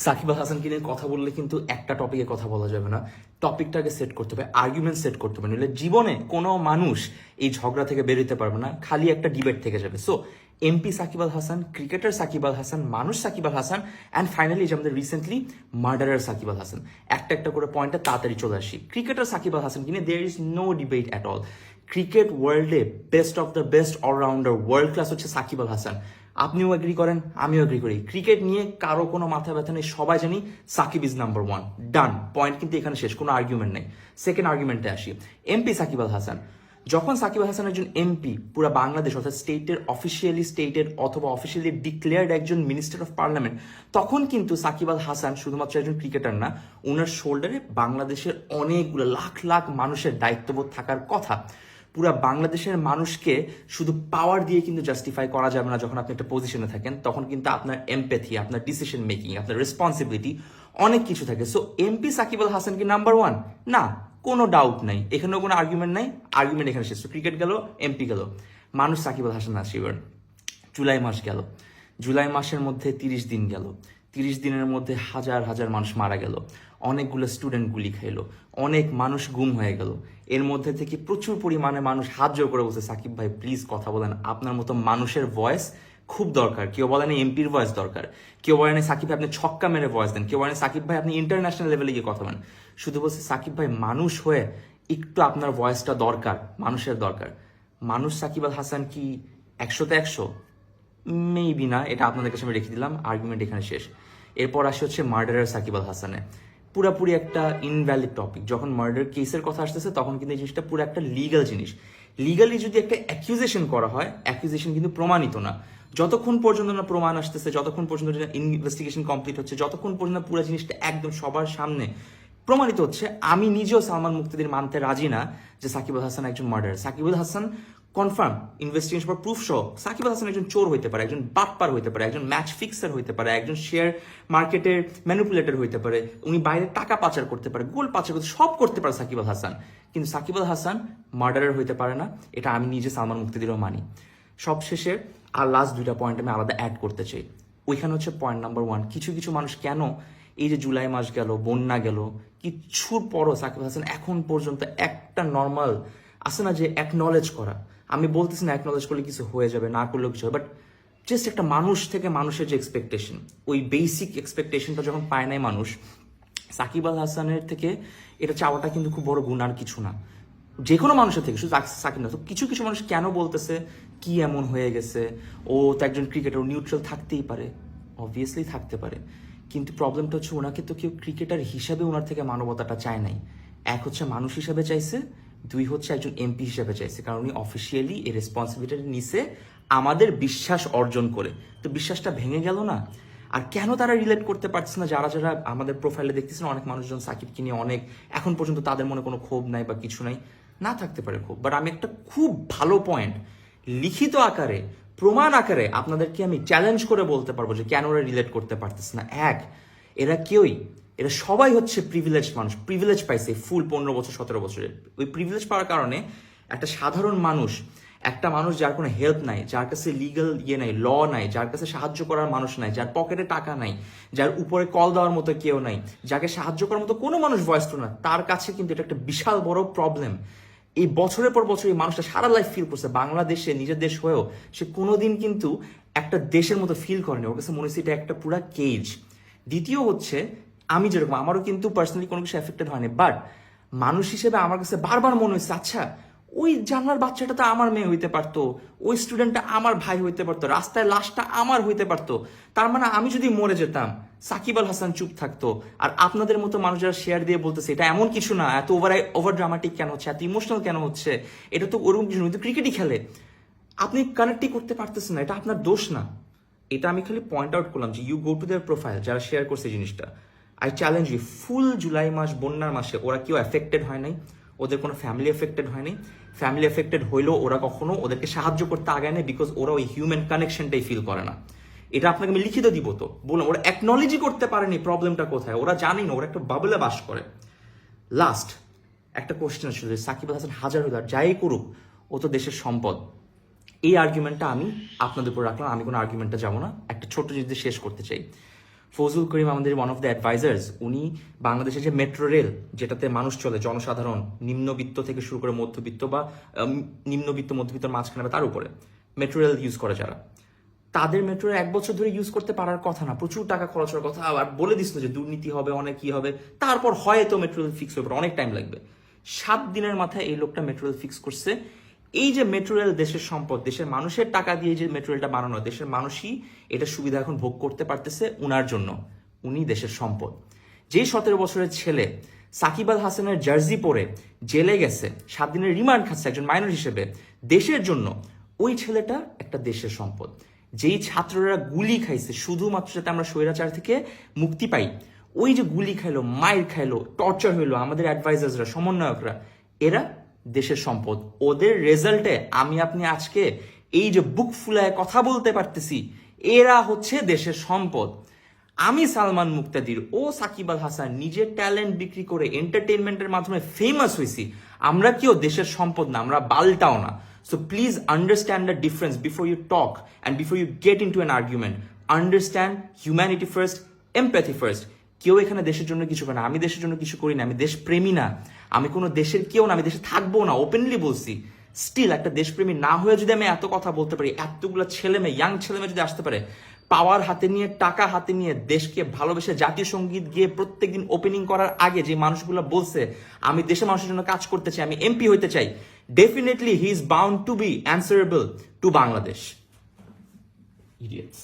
সাকিব আল হাসানকে নিয়ে কথা বললে কিন্তু একটা টপিকে কথা বলা যাবে না, টপিকটাকে সেট করতে হবে, আর্গুমেন্ট সেট করতে হবে, নইলে জীবনে কোনো মানুষ এই ঝগড়া থেকে বেরোতে পারবে না, খালি একটা ডিবেট থেকে যাবে। So MP Shakib Al Hasan, cricketer Shakib Al Hasan, মানুষ সাকিব আল হাসান, অ্যান্ড ফাইনালি যে আমাদের রিসেন্টলি মার্ডারার সাকিব আল হাসান। একটা একটা করে পয়েন্টে তাড়াতাড়ি চলে আসি। ক্রিকেটার সাকিব আল হাসান কিনে there is no debate at all. Cricket ওয়ার্ল্ডে best of the best allrounder, world class হচ্ছে সাকিব আল হাসান। আপনিও এগ্রি করেন, আমিও এগ্রি করি। ক্রিকেট নিয়ে কারো কোনো মাথা ব্যথা নেই, সবাই জানি Shakib is number one. Done, point কিন্তু এখানে শেষ, কোনো আর্গুমেন্ট নেই। সেকেন্ড আর্গুমেন্টে আসি, এমপি সাকিব আল হাসান। যখন সাকিব আল হাসান একজন এমপি, পুরো বাংলাদেশ অর্থাৎ স্টেটের অথবা অফিসিয়ালি ডিক্লেয়ার্ড একজন মিনিস্টার অফ পার্লামেন্ট, তখন কিন্তু সাকিব আল হাসান শুধুমাত্র একজন ক্রিকেটার না, ওনার শোল্ডারে বাংলাদেশের অনেকগুলো লাখ লাখ মানুষের দায়িত্ববোধ থাকার কথা। পুরা বাংলাদেশের মানুষকে শুধু পাওয়ার দিয়ে কিন্তু জাস্টিফাই করা যাবে না। যখন আপনি একটা পজিশনে থাকেন তখন কিন্তু আপনার এমপ্যাথি, আপনার ডিসিশন মেকিং, আপনার রেসপন্সিবিলিটি অনেক কিছু থাকে। সো এমপি সাকিব আল হাসান কি নাম্বার ওয়ান? না, কোনো ডাউট নাই, এখানেও কোনো আর্গুমেন্ট নাই। আর্গুমেন্ট এখানে শেষ। ক্রিকেট গেল, এমপি গেল, মানুষ সাকিব আল হাসান আসিবার। জুলাই মাস গেল, জুলাই মাসের মধ্যে 30 দিন গেল, 30 দিনের মধ্যে হাজার হাজার মানুষ মারা গেল, অনেকগুলো স্টুডেন্ট গুলি খাইলো, অনেক মানুষ গুম হয়ে গেল। এর মধ্যে থেকে প্রচুর পরিমাণে মানুষ হাত জোর করে বলছে, সাকিব ভাই প্লিজ কথা বলেন, আপনার মতো মানুষের ভয়েস খুব দরকার। কেউ বলেন এমপির ভয়েস দরকার, কেউ বলেন সাকিব ভাই আপনি ছক্কা মেরে ভয়েস দেন, কেউ বলেন সাকিব ভাই আপনি ইন্টারন্যাশনাল লেভেলে গিয়ে কথা বলেন। শুধু বলছে সাকিব ভাই মানুষ হয়ে একটু আপনার ভয়েসটা দরকার, মানুষের দরকার। মানুষ সাকিব আল হাসান কি 100-তে 100? মেবি না, এটা আপনাদের কাছে আমি রেখে দিলাম। আর্গুমেন্ট এখানে শেষ। এরপর আসে হচ্ছে মার্ডারার সাকিব আল হাসানে। পুরাপুরি একটা ইনভ্যালিড টপিক। যখন মার্ডার কেসের কথা আসতেছে তখন কিন্তু এই জিনিসটা পুরো একটা লিগাল জিনিস। লিগালি যদি একটা অ্যাকিউজেশন করা হয়, অ্যাকিউজেশন কিন্তু প্রমাণিত না। যতক্ষণ পর্যন্ত না প্রমাণ আসতেছে, যতক্ষণ পর্যন্ত ইনভেস্টিগেশন কমপ্লিট হচ্ছে, যতক্ষণ পর্যন্ত পুরো জিনিসটা একদম সবার সামনে প্রমাণিত হচ্ছে, আমি নিজেও সালমান মুক্তিদির মানতে রাজি না যে সাকিব আল হাসান একজন murder. Shakib Al Hasan confirm investigation পর প্রুফ সহ সাকিব আল হাসান একজন চোর হইতে পারে, একজন বাটপার হইতে পারে, একজন ম্যাচ ফিক্সার হইতে পারে, একজন শেয়ার মার্কেটের ম্যানিপুলেটর হইতে পারে, উনি বাইরে টাকা পাচার করতে পারে, গোল পাচার করতে, সব করতে পারে সাকিব আল হাসান। কিন্তু সাকিব আল হাসান মার্ডারার হইতে পারে না, এটা আমি নিজে সালমান মুক্তিদিরও মানি। সবশেষে আর লাস্ট দুইটা পয়েন্ট আমি আলাদা অ্যাড করতে চাই। ওইখানে হচ্ছে পয়েন্ট নাম্বার ওয়ান, কিছু কিছু মানুষ কেন এই যে জুলাই মাস গেল, বন্যা গেল, কিছুর পরও সাকিব হাসান এখন পর্যন্ত একটা নর্মাল আছে না যে অ্যাকনলেজ করা। আমি বলতেছি না অ্যাকনলেজ করলে কিছু হয়ে যাবে, না করলেও কিছু হবে, বাট জাস্ট একটা মানুষ থেকে মানুষের যে এক্সপেকটেশন, ওই বেসিক এক্সপেকটেশনটা যখন পায় নাই মানুষ, সাকিব আল হাসানের থেকে এটা চাওয়াটা কিন্তু খুব বড় গুণ আর কিছু না। যে কোনো মানুষের থেকে, শুধু সাকিব না। তো কিছু কিছু মানুষ কেন বলতেছে কি এমন হয়ে গেছে, ও তো একজন ক্রিকেটার, নিউট্রাল থাকতেই পারে, অবভিয়াসলি থাকতে পারে, কিন্তু প্রবলেমটা হচ্ছে ওনাকে তো কেউ ক্রিকেটার হিসাবে ওনার থেকে মানবতাটা চায় নাই। এক হচ্ছে মানুষ হিসাবে চাইছে, দুই হচ্ছে একজন এমপি হিসাবে চাইছে, কারণ উনি অফিসিয়ালি এই রেসপন্সিবিলিটি নিছে আমাদের বিশ্বাস অর্জন করে। তো বিশ্বাসটা ভেঙে গেল না। আর কেন তারা রিলেট করতে পারছে না, যারা যারা আমাদের প্রোফাইলে দেখতেছেন অনেক মানুষজন সাকিবকে নিয়ে অনেক, এখন পর্যন্ত তাদের মনে কোনো ক্ষোভ নাই বা কিছু নাই, না থাকতে পারে ক্ষোভ, বাট আমি একটা খুব ভালো পয়েন্ট লিখিত আকারে, প্রমাণ আকারে আপনাদেরকে আমি চ্যালেঞ্জ করে বলতে পারবো যে কেন ওরা রিলেট করতে পারতেছে না। এক, এরা সবাই হচ্ছে প্রিভিলেজ মানুষ, প্রিভিলেজ পাইছে ফুল 15 বছর 17 বছরের। ওই প্রিভিলেজ পাওয়ার কারণে একটা সাধারণ মানুষ, একটা মানুষ যার কোনো হেল্প নাই, যার কাছে লিগাল নাই, ল নাই, যার কাছে সাহায্য করার মানুষ নাই, যার পকেটে টাকা নাই, যার উপরে কল দেওয়ার মতো কেউ নাই, যাকে সাহায্য করার মতো কোনো মানুষ ভয়েস তো না, তার কাছে কিন্তু এটা একটা বিশাল বড় প্রবলেম। এই বছরের পর বছর এই মানুষটা সারা লাইফ ফিল করছে, বাংলাদেশে নিজের দেশ হয়েও সে কোনোদিন কিন্তু একটা দেশের মতো ফিল করেনি। ওর কাছে মনে হচ্ছে এটা একটা পুরা কেজ। দ্বিতীয় হচ্ছে, আমি যেরকম, আমারও কিন্তু পার্সোনালি কোনো কিছু এফেক্টেড হয়নি, বাট মানুষ হিসেবে আমার কাছে বারবার মনে হয়েছে, আচ্ছা ওই জানলার বাচ্চাটা তো আমার মেয়ে হইতে পারতো, ওই স্টুডেন্টটা আমার ভাই হইতে পারতো, রাস্তায় লাশটা আমার হইতে পারতো। তার মানে আমি যদি মরে যেতাম, সাকিব আল হাসান চুপ থাকতো, আর আপনাদের মতো মানুষ যারা শেয়ার দিয়ে বলতেছে এটা এমন কিছু না, এত ওভার ড্রামাটিক কেন হচ্ছে, এত ইমোশনাল কেন হচ্ছে, এটা তো ওরকম কিছু নয়, তো ক্রিকেটই খেলে, আপনি কানেক্টই করতে পারতেছেন না, এটা আপনার দোষ না। এটা আমি খালি পয়েন্ট আউট করলাম যে you go to their profile, যারা শেয়ার করছে এই জিনিসটা, I challenge you, full July মাস বন্যার মাসে ওরা কেউ এফেক্টেড হয় নাই, ওদের কোনো ফ্যামিলি এফেক্টেড হয়নি। ফ্যামিলি এফেক্টেড হইলেও ওরা কখনো ওদেরকে সাহায্য করতে আগায় না, বিকজ ওরা ওই হিউম্যান কানেকশনটাই ফিল করে না। এটা আপনাকে আমি লিখিত দিব, তো বললাম ওরা অ্যাকনলেজই করতে পারেনি প্রবলেমটা কোথায়, ওরা জানি না, ওরা একটা বাবলে বাস করে। লাস্ট একটা কোশ্চেন ছিল, সাকিব আল হাসান হাজার যাই করুক, ও তো দেশের সম্পদ। এই আর্গুমেন্টটা আমি আপনাদের উপর রাখলাম, আমি কোনো আর্গুমেন্টটা যাবো না, একটা ছোট জিনিস দিয়ে শেষ করতে চাই। ফজলুল করিম আমাদের ওয়ান অফ দ্য অ্যাডভাইজার্স, উনি বাংলাদেশের যে মেট্রো রেল, যেটাতে মানুষ চলে, জনসাধারণ, নিম্নবিত্ত থেকে শুরু করে মধ্যবিত্ত বা নিম্নবিত্ত মধ্যবিত্তের মাঝখানে বা তার উপরে মেট্রো রেল ইউজ করে যারা, তাদের মেট্রো 1 বছর ধরে ইউজ করতে পারার কথা না, প্রচুর টাকা খরচ হওয়ার কথা। আর বলে দিছিল যে দুর্নীতি হবে, অনেক কি হবে, তারপর হয়তো মেট্রো রেল ফিক্স হবে, অনেক টাইম লাগবে। 7 দিনের মাথায় এই লোকটা মেট্রো রেল ফিক্স করছে। এই যে মেট্রো রেল দেশের সম্পদ, দেশের মানুষের টাকা দিয়ে যে মেট্রো রেলটা বানানো, দেশের মানুষই এটা সুবিধা এখন ভোগ করতে পারতেছে উনার জন্য, উনি দেশের সম্পদ। যেই 17 বছরের ছেলে সাকিব আল হাসানের জার্সি পরে জেলে গেছে, 7 দিনের রিমান্ড খাচ্ছে একজন মাইনর হিসেবে দেশের জন্য, ওই ছেলেটা একটা দেশের সম্পদ। যেই ছাত্ররা গুলি খাইছে শুধুমাত্র যাতে আমরা স্বৈরাচার থেকে মুক্তি পাই, ওই যে গুলি খাইলো, মাইর খাইলো, টর্চার হইলো, আমাদের অ্যাডভাইজার্সরা, সমন্বয়করা, এরা দেশের সম্পদ। ওদের রেজাল্টে আমি আপনি আজকে এই যে বুক ফুলায় কথা বলতে পারতেছি, এরা হচ্ছে দেশের সম্পদ। আমি সালমান মুক্তাদির ও সাকিব আল হাসান নিজের ট্যালেন্ট বিক্রি করে এন্টারটেনমেন্টের মাধ্যমে ফেমাস হয়েছি, আমরা কেউ দেশের সম্পদ না, আমরা বালটাও না। So please understand the difference before you talk and before you get into an argument. Understand humanity first, empathy first. কেউ এখানে দেশের জন্য কিছু করে না, আমি দেশের জন্য কিছু করি না, আমি দেশপ্রেমী না, আমি কোনো দেশের কেউ না, আমি দেশে থাকবো না, ওপেনলি বলছি। স্টিল একটা দেশপ্রেমী না হয়ে যদি আমি এত কথা বলতে পারি, এতগুলো ছেলে মেয়ে, ইয়াং ছেলে মেয়ে যদি আসতে পারে, পাওয়ার হাতে নিয়ে, টাকা হাতে নিয়ে, দেশকে ভালোবেসে জাতীয় সঙ্গীত গিয়ে প্রত্যেকদিন ওপেনিং করার আগে যে মানুষগুলো বলছে আমি দেশের মানুষের জন্য কাজ করতে চাই, আমি এমপি হইতে চাই, definitely he is bound to be answerable to Bangladesh. Idiots.